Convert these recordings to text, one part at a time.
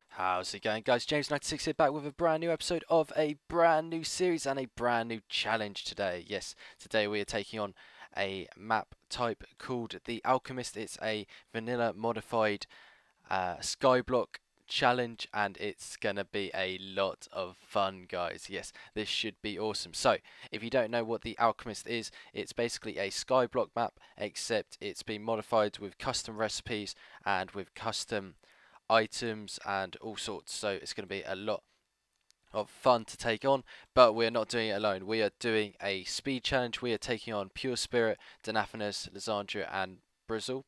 How's it going, guys? James96 here, back with a brand new episode of a brand new series and a brand new challenge today. Yes, today we are taking on a map type called the Alchemist. It's a vanilla modified skyblock challenge, and it's gonna be a lot of fun, guys. Yes, this should be awesome. So if you don't know what the Alchemist is, it's basically a skyblock map, except it's been modified with custom recipes and with custom items and all sorts. So it's going to be a lot of fun to take on, but we're not doing it alone. We are doing a speed challenge. We are taking on Pure Spirit, Denaphanes, Lysandria and Bristow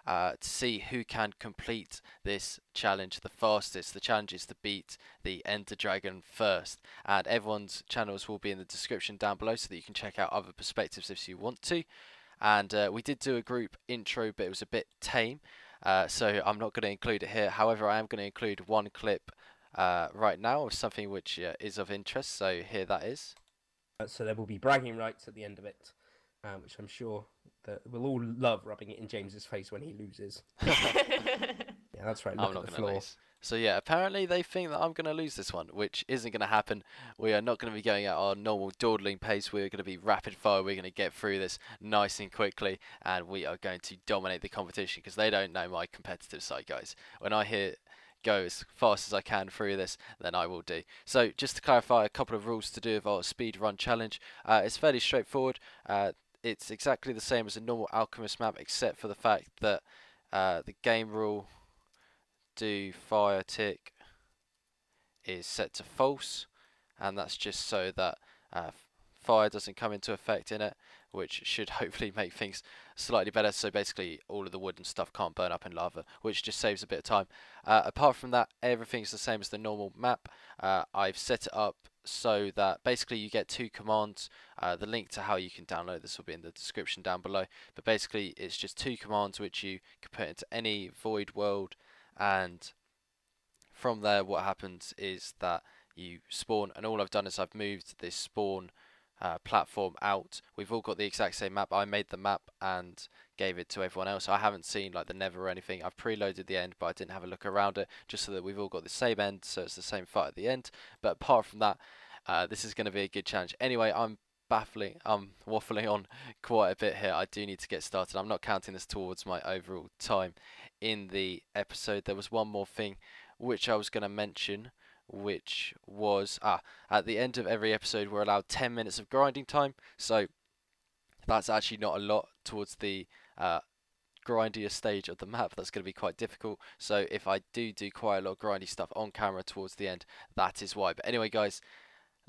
to see who can complete this challenge the fastest. The challenge is to beat the Ender Dragon first, and everyone's channels will be in the description down below so that you can check out other perspectives if you want to. And we did do a group intro, but it was a bit tame, so I'm not going to include it here. However, I am going to include one clip right now of something which is of interest, so here that is. So there will be bragging rights at the end of it, which I'm sure that we'll all love rubbing it in James's face when he loses. Yeah, that's right. Look I'm not at the going to floor. lose. So yeah, apparently they think that I'm going to lose this one, which isn't going to happen. We are not going to be going at our normal dawdling pace. We're going to be rapid fire. We're going to get through this nice and quickly, and we are going to dominate the competition because they don't know my competitive side, guys. When I hear go as fast as I can through this, then I will do. So just to clarify a couple of rules to do with our speed run challenge. It's fairly straightforward. It's exactly the same as a normal Alchemist map, except for the fact that the game rule do fire tick is set to false, and that's just so that fire doesn't come into effect in it, which should hopefully make things slightly better. So basically all of the wood and stuff can't burn up in lava, which just saves a bit of time. Apart from that, everything's the same as the normal map. I've set it up so that basically you get two commands. The link to how you can download this will be in the description down below, but basically it's just two commands which you can put into any void world, and from there what happens is that you spawn, and all I've done is I've moved this spawn platform out. We've all got the exact same map. I made the map and gave it to everyone else. I haven't seen like the Nether or anything. I've preloaded the end, but I didn't have a look around it, just so that we've all got the same end, so it's the same fight at the end. But apart from that, this is going to be a good challenge. Anyway, I'm waffling on quite a bit here. I do need to get started. I'm not counting this towards my overall time in the episode. There was one more thing which I was going to mention, which was at the end of every episode we're allowed 10 minutes of grinding time. So that's actually not a lot towards the grindier stage of the map. That's going to be quite difficult. So if I do quite a lot of grindy stuff on camera towards the end, that is why. But anyway, guys,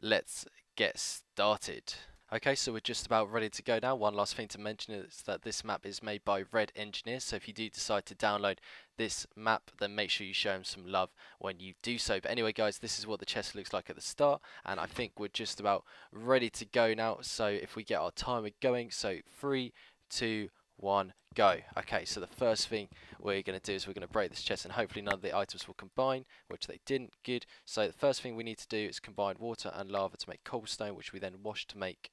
let's get started. Okay, so we're just about ready to go now. One last thing to mention is that this map is made by Red Engineers, so if you do decide to download this map, then make sure you show them some love when you do so. But anyway, guys, this is what the chest looks like at the start, and I think we're just about ready to go now. So if we get our timer going, so 3, 2, 1, go. Okay, so the first thing we're going to do is we're going to break this chest, and hopefully none of the items will combine, which they didn't. Good. So the first thing we need to do is combine water and lava to make cobblestone, which we then wash to make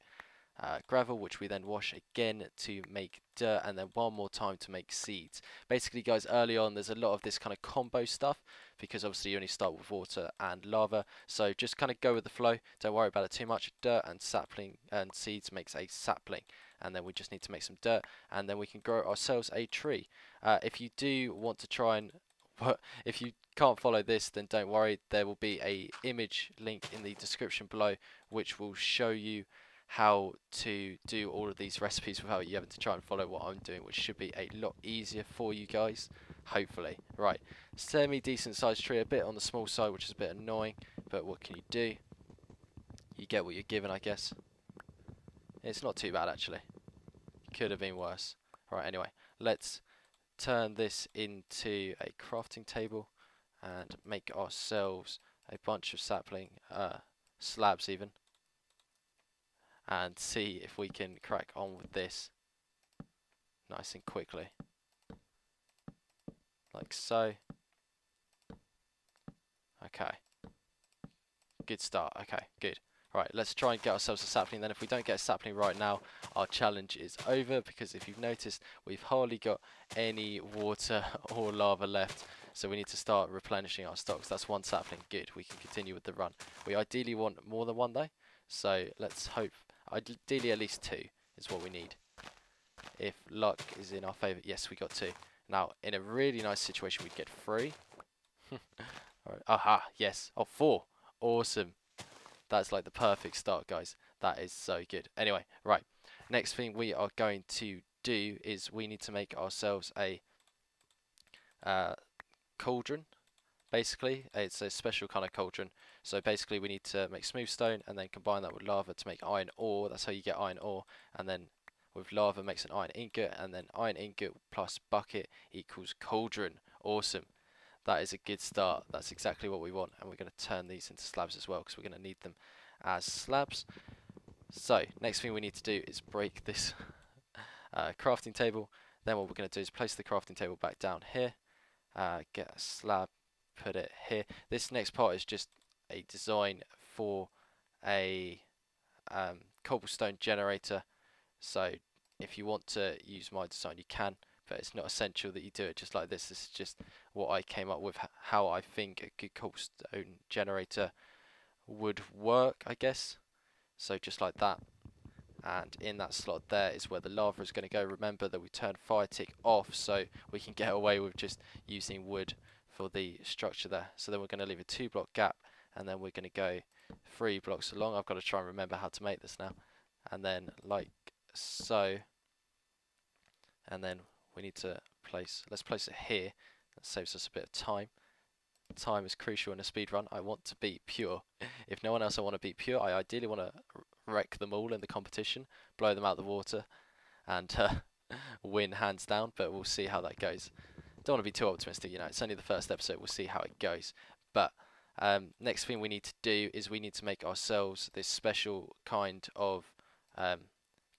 gravel, which we then wash again to make dirt, and then one more time to make seeds. Basically, guys, early on there's a lot of this kind of combo stuff, because obviously you only start with water and lava, so just kind of go with the flow. Don't worry about it too much. Dirt and sapling and seeds makes a sapling, and then we just need to make some dirt, and then we can grow ourselves a tree. If you do want to try and if you can't follow this, then don't worry, there will be a image link in the description below which will show you how to do all of these recipes without you having to try and follow what I'm doing, which should be a lot easier for you guys, hopefully. Right, semi decent sized tree, a bit on the small side, which is a bit annoying, but what can you do? You get what you're given, I guess. It's not too bad actually, could have been worse. Right, anyway, let's turn this into a crafting table and make ourselves a bunch of sapling slabs even, and see if we can crack on with this nice and quickly, like so. Okay, good start. Okay, good. Right, let's try and get ourselves a sapling. Then if we don't get a sapling right now, our challenge is over, because if you've noticed, we've hardly got any water or lava left. So we need to start replenishing our stocks. That's one sapling. Good. We can continue with the run. We ideally want more than one though. So let's hope. Ideally at least 2 is what we need. If luck is in our favour. Yes, we got 2. Now, in a really nice situation, we'd get 3. Alright. Aha, yes. Oh, 4. Awesome. That's like the perfect start, guys. That is so good. Anyway, right. Next thing we are going to do is we need to make ourselves a cauldron. Basically, it's a special kind of cauldron. So basically, we need to make smooth stone and then combine that with lava to make iron ore. That's how you get iron ore. And then with lava makes an iron ingot, and then iron ingot plus bucket equals cauldron. Awesome. That is a good start. That's exactly what we want, and we're going to turn these into slabs as well, because we're going to need them as slabs. So next thing we need to do is break this crafting table. Then what we're going to do is place the crafting table back down here, get a slab, put it here. This next part is just a design for a cobblestone generator. So if you want to use my design, you can, but it's not essential that you do it just like this. This is just what I came up with, how I think a good cobblestone generator would work, I guess. So just like that, and in that slot there is where the lava is going to go. Remember that we turned fire tick off, so we can get away with just using wood for the structure there. So then we're going to leave a 2-block gap, and then we're going to go 3 blocks along. I've got to try and remember how to make this now. And then like so, and then we need to let's place it here. That saves us a bit of time. Time is crucial in a speed run. I want to beat pure. If no one else I want to beat pure, I ideally want to wreck them all in the competition, blow them out the water, and win hands down, but we'll see how that goes. Don't want to be too optimistic, you know, it's only the first episode, we'll see how it goes. But next thing we need to do is we need to make ourselves this special kind of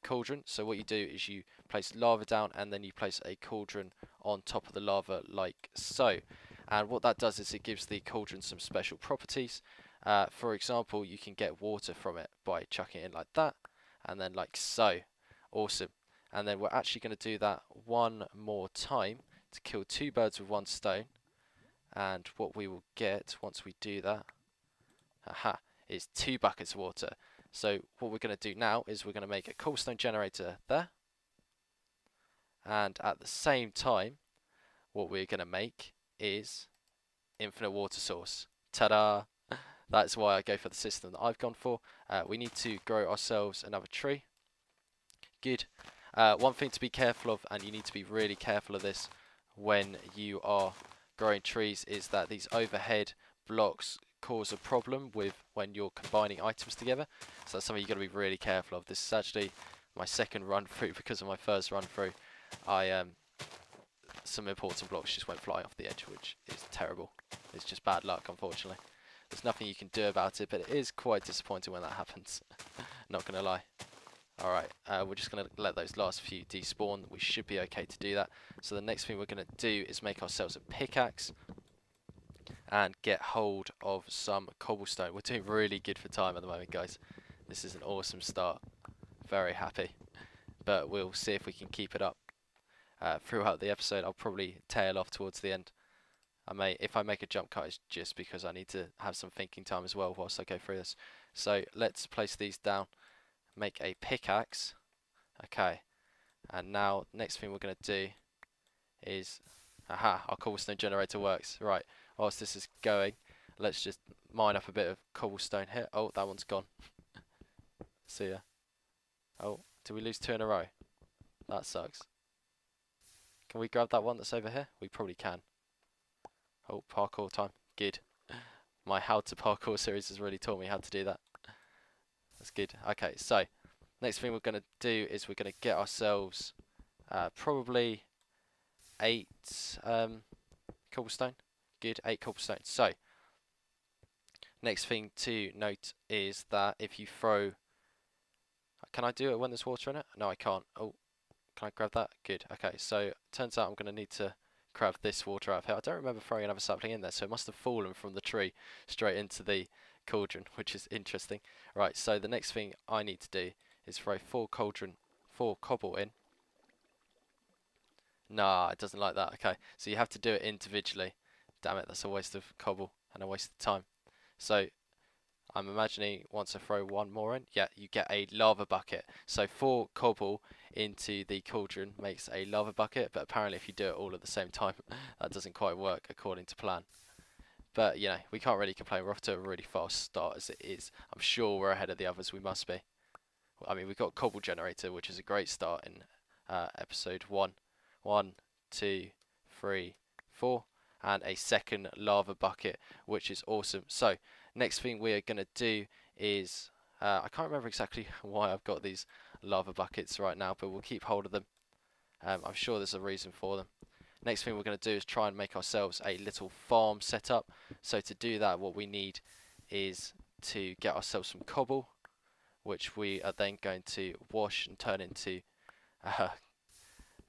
cauldron. So what you do is you place lava down, and then you place a cauldron on top of the lava like so. And what that does is it gives the cauldron some special properties. For example, you can get water from it by chucking it in like that, and then like so. Awesome. And then we're actually going to do that one more time to kill 2 birds with 1 stone. And what we will get once we do that, aha, is 2 buckets of water. So what we're going to do now is we're going to make a cobblestone generator there. And at the same time, what we're going to make is infinite water source. Ta-da! That's why I go for the system that I've gone for. We need to grow ourselves another tree. Good. One thing to be careful of, and you need to be really careful of this when you are growing trees, is that these overhead blocks cause a problem with when you're combining items together. So that's something you've got to be really careful of. This is actually my second run through, because of my first run through, some important blocks just went flying off the edge, which is terrible. It's just bad luck, unfortunately. There's nothing you can do about it, but it is quite disappointing when that happens. Not gonna lie. Alright, we're just gonna let those last few despawn. We should be okay to do that. So the next thing we're gonna do is make ourselves a pickaxe and get hold of some cobblestone. We're doing really good for time at the moment, guys. This is an awesome start. Very happy. But we'll see if we can keep it up. Throughout the episode, I'll probably tail off towards the end. If I make a jump cut, it's just because I need to have some thinking time as well whilst I go through this. So let's place these down, make a pickaxe. Okay, and now next thing we're going to do is, aha, our cobblestone generator works. Right, whilst this is going, let's just mine up a bit of cobblestone here. Oh, that one's gone. See ya. Oh, did we lose 2 in a row? That sucks. Can we grab that one that's over here? We probably can. Oh, parkour time. Good. My How to Parkour series has really taught me how to do that. That's good. Okay, so next thing we're going to do is we're going to get ourselves probably 8 cobblestone. Good, 8 cobblestone. So next thing to note is that if you throw... Can I do it when there's water in it? No, I can't. Oh, can I grab that? Good. Okay, so turns out I'm going to need to grab this water out of here. I don't remember throwing another sapling in there, so it must have fallen from the tree straight into the cauldron, which is interesting. Right, so the next thing I need to do is throw 4 cobble in. Nah, it doesn't like that. Okay, so you have to do it individually. Damn it, that's a waste of cobble and a waste of time. So I'm imagining once I throw one more in, yeah, you get a lava bucket. So 4 cobble into the cauldron makes a lava bucket, but apparently if you do it all at the same time, that doesn't quite work according to plan. But, you know, we can't really complain. We're off to a really fast start as it is. I'm sure we're ahead of the others. We must be. I mean, we've got cobble generator, which is a great start in episode 1. 1, 2, 3, 4. And a second lava bucket, which is awesome. So, next thing we are going to do is... I can't remember exactly why I've got these lava buckets right now, but we'll keep hold of them. I'm sure there's a reason for them. Next thing we're going to do is try and make ourselves a little farm set up. So to do that, what we need is to get ourselves some cobble, which we are then going to wash and uh,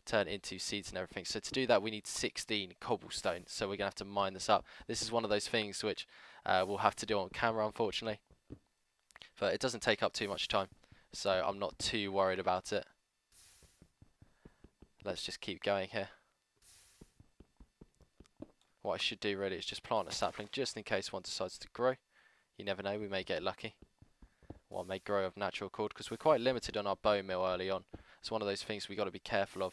turn into seeds and everything. So to do that, we need 16 cobblestone. So we're going to have to mine this up. This is one of those things which we'll have to do on camera, unfortunately. But it doesn't take up too much time, so I'm not too worried about it. Let's just keep going here. What I should do really is just plant a sapling just in case one decides to grow. You never know, we may get lucky. One may grow of natural accord because we're quite limited on our bone meal early on. It's one of those things we got to be careful of.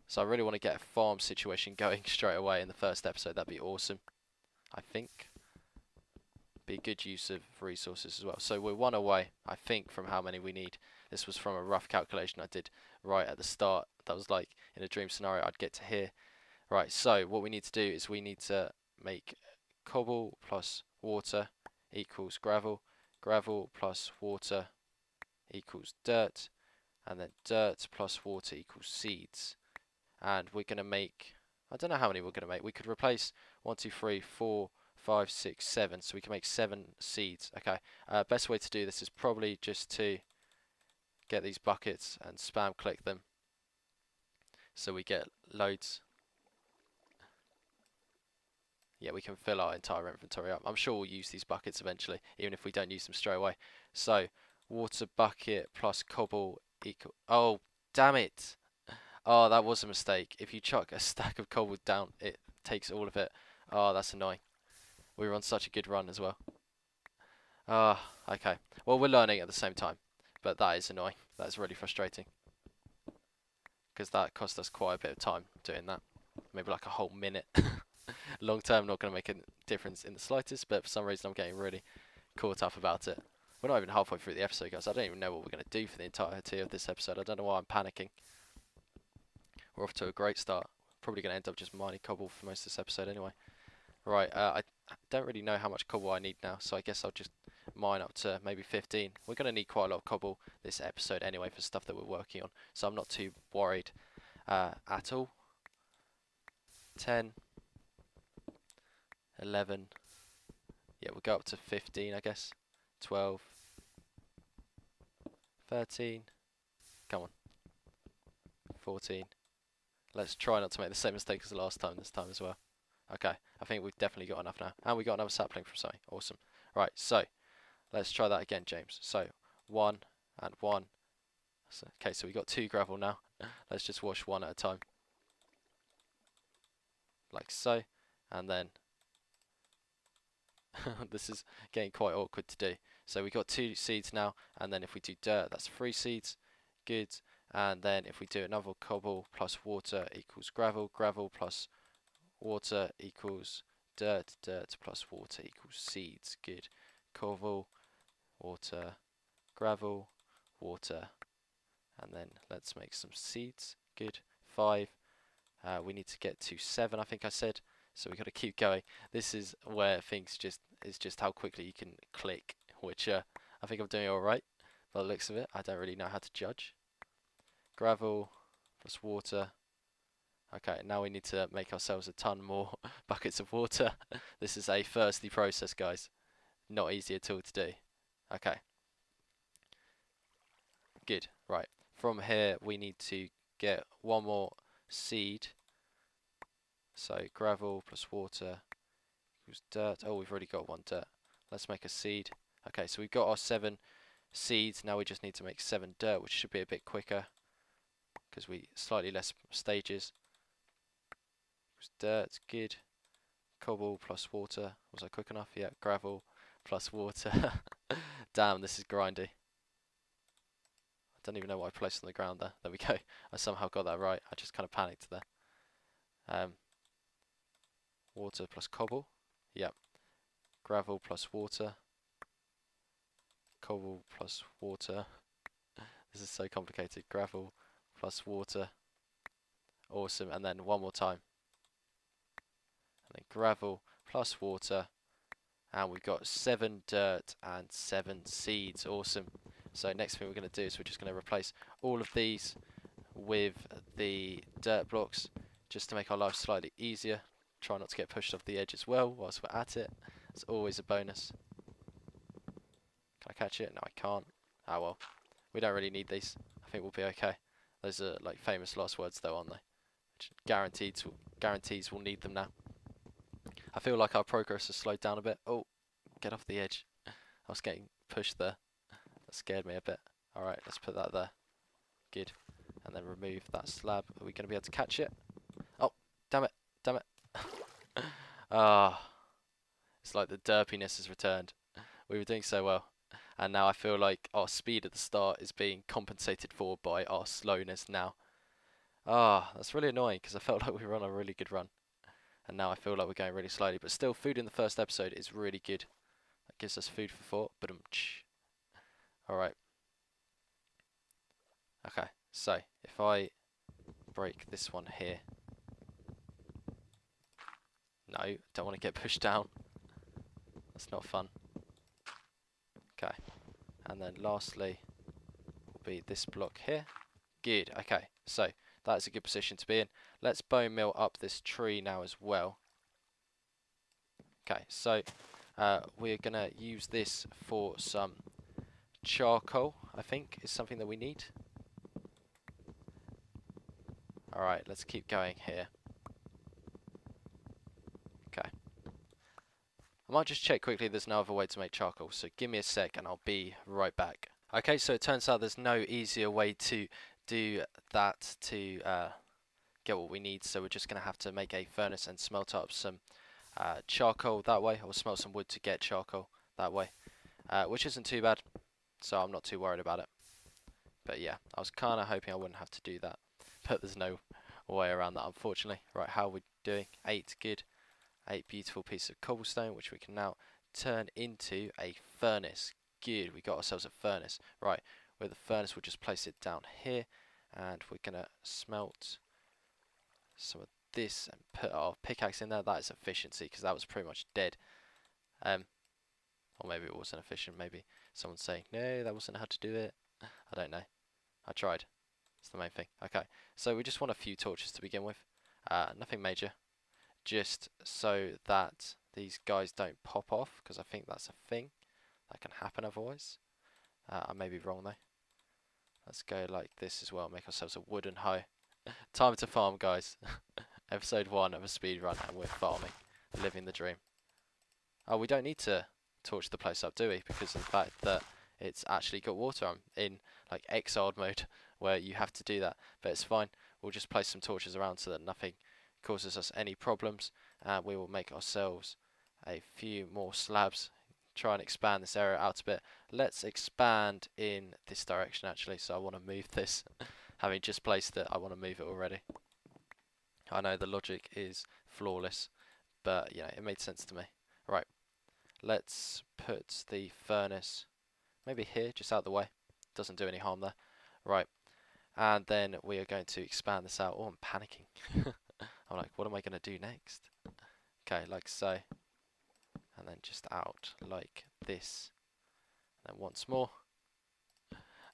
So I really want to get a farm situation going straight away in the first episode. That'd be awesome, I think. Be a good use of resources as well. So we're 1 away, I think, from how many we need. This was from a rough calculation I did right at the start. That was like in a dream scenario I'd get to here. Right, so what we need to do is we need to make cobble plus water equals gravel, gravel plus water equals dirt, and then dirt plus water equals seeds. And we're going to make, I don't know how many we're going to make. We could replace 1, 2, 3, 4, 5, 6, 7, so we can make 7 seeds. Okay, best way to do this is probably just to get these buckets and spam click them so we get loads. Yeah, we can fill our entire inventory up. I'm sure we'll use these buckets eventually, even if we don't use them straight away. So, water bucket plus cobble equal... Oh, damn it! Oh, that was a mistake. If you chuck a stack of cobble down, it takes all of it. Oh, that's annoying. We were on such a good run as well. Ah, okay. Well, we're learning at the same time, but that is annoying. That is really frustrating. Because that cost us quite a bit of time doing that. Maybe like a whole minute. Long term, not going to make a difference in the slightest, but for some reason I'm getting really caught up about it. We're not even halfway through the episode, guys. I don't even know what we're going to do for the entirety of this episode. I don't know why I'm panicking. We're off to a great start. Probably going to end up just mining cobble for most of this episode anyway. Right, I don't really know how much cobble I need now, so I guess I'll just mine up to maybe 15. We're going to need quite a lot of cobble this episode anyway for stuff that we're working on, so I'm not too worried at all. 10, 11, yeah, we'll go up to 15, I guess. 12, 13, come on, 14. Let's try not to make the same mistake as the last time this time as well. Okay, I think we've definitely got enough now. And we got another sapling from something. Awesome. Right, so let's try that again, James. So 1 and 1. So, okay, so we got 2 gravel now. Let's just wash 1 at a time. Like so. And then this is getting quite awkward to do. So we got 2 seeds now, and then if we do dirt, that's 3 seeds. Good. And then if we do another cobble plus water equals gravel, gravel plus water equals dirt, dirt plus water equals seeds. Good. Cobble, water, gravel, water, and then let's make some seeds. Good. 5. We need to get to 7, I think I said. So we got to keep going. This is where things is just how quickly you can click, which I think I'm doing all right by the looks of it. I don't really know how to judge. Gravel plus water. Okay, now we need to make ourselves a ton more buckets of water. This is a thirsty process, guys. Not easy at all to do. Okay. Good. Right. From here, we need to get 1 more seed. So gravel plus water equals dirt. Oh, we've already got 1 dirt. Let's make a seed. Okay, so we've got our 7 seeds. Now we just need to make 7 dirt, which should be a bit quicker because we slightly less stages. Dirt's good. Cobble plus water. Was I quick enough? Yeah. Gravel plus water. Damn, this is grindy. I don't even know what I placed on the ground there. There we go. I somehow got that right. I just kind of panicked there. Water plus cobble. Yep. Gravel plus water. Cobble plus water. This is so complicated. Gravel plus water. Awesome. And then one more time. And then gravel plus water. And we've got 7 dirt and 7 seeds. Awesome. So next thing we're going to do is we're just going to replace all of these with the dirt blocks just to make our life slightly easier. Try not to get pushed off the edge as well whilst we're at it. It's always a bonus. Can I catch it? No, I can't. Ah well. We don't really need these. I think we'll be okay. Those are like famous last words though, aren't they? Which guarantees we'll need them now. I feel like our progress has slowed down a bit. Oh, get off the edge. I was getting pushed there. That scared me a bit. Alright, let's put that there. Good. And then remove that slab. Are we going to be able to catch it? Oh, damn it. Damn it. Ah. It's like the derpiness has returned. We were doing so well. And now I feel like our speed at the start is being compensated for by our slowness now. Ah, that's really annoying because I felt like we were on a really good run. And now I feel like we're going really slowly. But still, food in the first episode is really good. That gives us food for thought. But alright. Okay, so if I break this one here. No, don't want to get pushed down. That's not fun. Okay, and then lastly will be this block here. Good, okay, so that's a good position to be in. Let's bone meal up this tree now as well. Okay, so we're going to use this for some charcoal, I think, is something that we need. Alright, let's keep going here. Okay. I might just check quickly there's no other way to make charcoal, so give me a sec and I'll be right back. Okay, so it turns out there's no easier way to do that to get what we need, so we're just going to have to make a furnace and smelt up some charcoal that way, or smelt some wood to get charcoal that way, which isn't too bad, so I'm not too worried about it. But yeah, I was kind of hoping I wouldn't have to do that, but there's no way around that, unfortunately. Right, how are we doing? 8, good. 8 beautiful pieces of cobblestone, which we can now turn into a furnace. Good, we got ourselves a furnace. Right, with the furnace, we'll just place it down here, and we're going to smelt some of this and put our pickaxe in there. That is efficiency, because that was pretty much dead. Or maybe it wasn't efficient. Maybe someone's saying, no, that wasn't how to do it. I don't know. I tried. That's the main thing. Okay, so we just want a few torches to begin with. Nothing major. Just so that these guys don't pop off, because I think that's a thing that can happen otherwise. I may be wrong though. Let's go like this as well, make ourselves a wooden hoe. Time to farm, guys. Episode 1 of a speed run, and we're farming, living the dream. Oh, we don't need to torch the place up, do we? Because of the fact that it's actually got water. I'm in like exiled mode where you have to do that, but it's fine. We'll just place some torches around so that nothing causes us any problems, and we will make ourselves a few more slabs. Try and expand this area out a bit. Let's expand in this direction actually, so I want to move this. Having just placed it, I want to move it already. I know the logic is flawless, but you know, it made sense to me. Right, let's put the furnace maybe here, just out the way. Doesn't do any harm there. Right, and then we are going to expand this out. Oh, I'm panicking. I'm like, what am I going to do next? Okay, like so. And then just out like this. And then once more.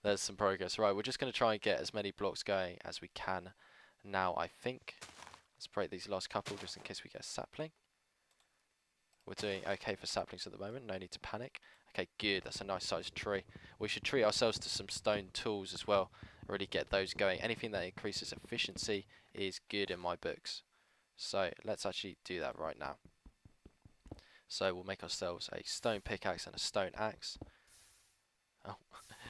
There's some progress. Right, we're just going to try and get as many blocks going as we can now, I think. Let's break these last couple just in case we get a sapling. We're doing okay for saplings at the moment, no need to panic. Okay, good, that's a nice sized tree. We should treat ourselves to some stone tools as well, really get those going. Anything that increases efficiency is good in my books. So let's actually do that right now. So we'll make ourselves a stone pickaxe and a stone axe. Oh,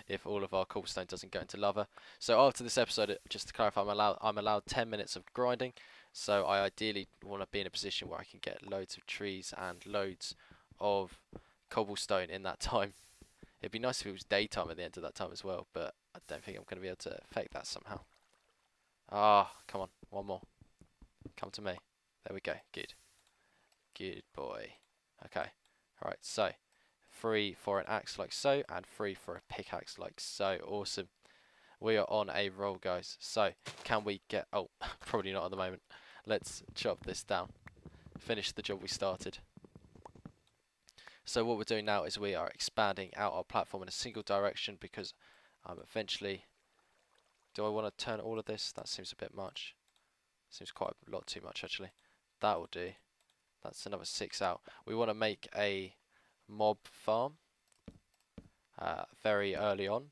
if all of our cobblestone doesn't go into lava. So after this episode, just to clarify, I'm allowed 10 minutes of grinding. So I ideally want to be in a position where I can get loads of trees and loads of cobblestone in that time. It'd be nice if it was daytime at the end of that time as well, but I don't think I'm going to be able to affect that somehow. Ah, come on, one more. Come to me. There we go. Good. Good boy. Okay. Alright, so 3 for an axe like so, and 3 for a pickaxe like so. Awesome. We are on a roll, guys. So, can we get... Oh, probably not at the moment. Let's chop this down. Finish the job we started. So what we're doing now is we are expanding out our platform in a single direction because eventually... Do I want to turn all of this? That seems a bit much. Seems quite a lot too much, actually. That will do. That's another 6 out. We want to make a mob farm very early on.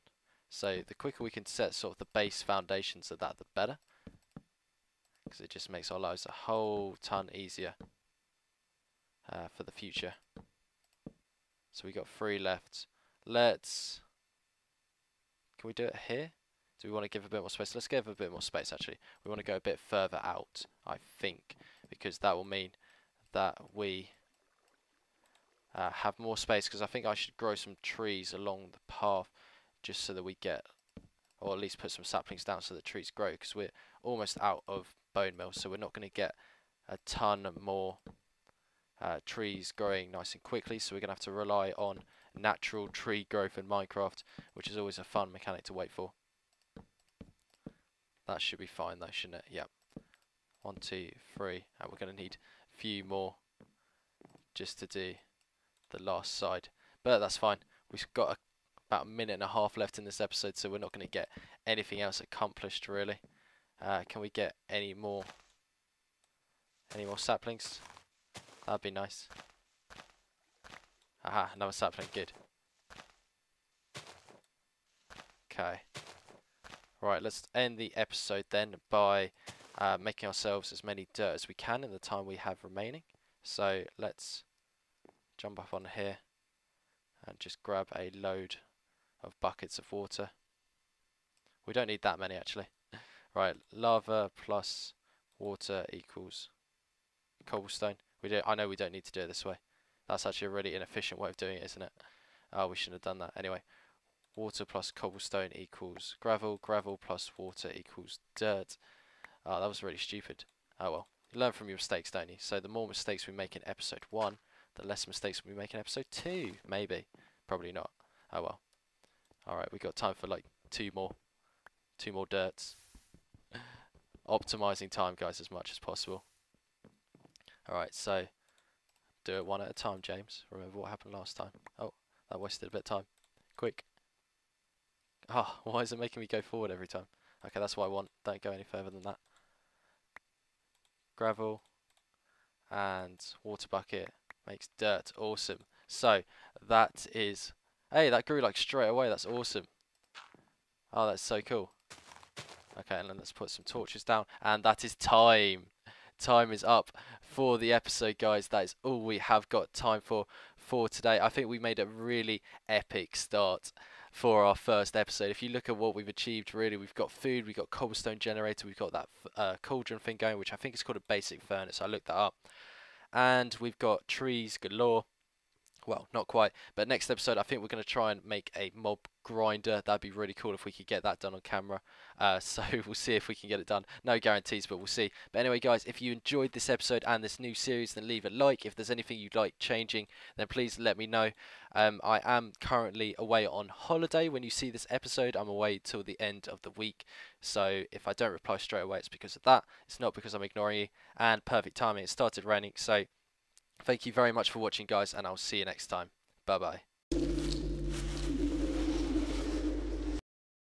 So the quicker we can set sort of the base foundations of that, the better. Because it just makes our lives a whole ton easier for the future. So we got 3 left. Let's... Can we do it here? Do we want to give a bit more space? Let's give a bit more space, actually. We want to go a bit further out, I think. Because that will mean that we have more space. Because I think I should grow some trees along the path. Just so that we get... Or at least put some saplings down so the trees grow. Because we're almost out of bone meal. So we're not going to get a ton more trees growing nice and quickly. So we're going to have to rely on natural tree growth in Minecraft. Which is always a fun mechanic to wait for. That should be fine though, shouldn't it? Yep. 1, 2, 3. And we're going to need a few more just to do the last side. But that's fine. We've got about a minute and a half left in this episode, so we're not going to get anything else accomplished really. Can we get any more saplings? That'd be nice. Aha, another sapling, good. Okay. Right, let's end the episode then by making ourselves as many dirt as we can in the time we have remaining. So let's jump up on here and just grab a load of buckets of water. We don't need that many actually. Right, lava plus water equals cobblestone. I know we don't need to do it this way. That's actually a really inefficient way of doing it, isn't it? Oh, we shouldn't have done that. Anyway, water plus cobblestone equals gravel. Gravel plus water equals dirt. Oh, that was really stupid. Oh well. You learn from your mistakes, don't you? So the more mistakes we make in episode 1, the less mistakes we make in episode 2. Maybe. Probably not. Oh well. Alright, we got time for like 2 more dirts. Optimizing time, guys, as much as possible. Alright, so do it one at a time, James. Remember what happened last time. Oh, that wasted a bit of time. Quick. Ah, oh, why is it making me go forward every time? Okay, that's what I want. Don't go any further than that. Gravel and water bucket makes dirt. Awesome. So that is... Hey, that grew like straight away. That's awesome. Oh, that's so cool. Okay, and then let's put some torches down. And that is time. Time is up for the episode, guys. That is all we have got time for today. I think we made a really epic start for our first episode. If you look at what we've achieved, really, we've got food, we've got cobblestone generator, we've got that cauldron thing going, which I think is called a basic furnace. I looked that up. And we've got trees galore. Well, not quite, but next episode I think we're going to try and make a mob grinder. That'd be really cool if we could get that done on camera. So we'll see if we can get it done. No guarantees, but we'll see. But anyway, guys, if you enjoyed this episode and this new series, then leave a like. If there's anything you'd like changing, then please let me know. I am currently away on holiday. When you see this episode, I'm away till the end of the week. So if I don't reply straight away, it's because of that. It's not because I'm ignoring you. And perfect timing, it started raining, so... Thank you very much for watching, guys, and I'll see you next time. Bye bye.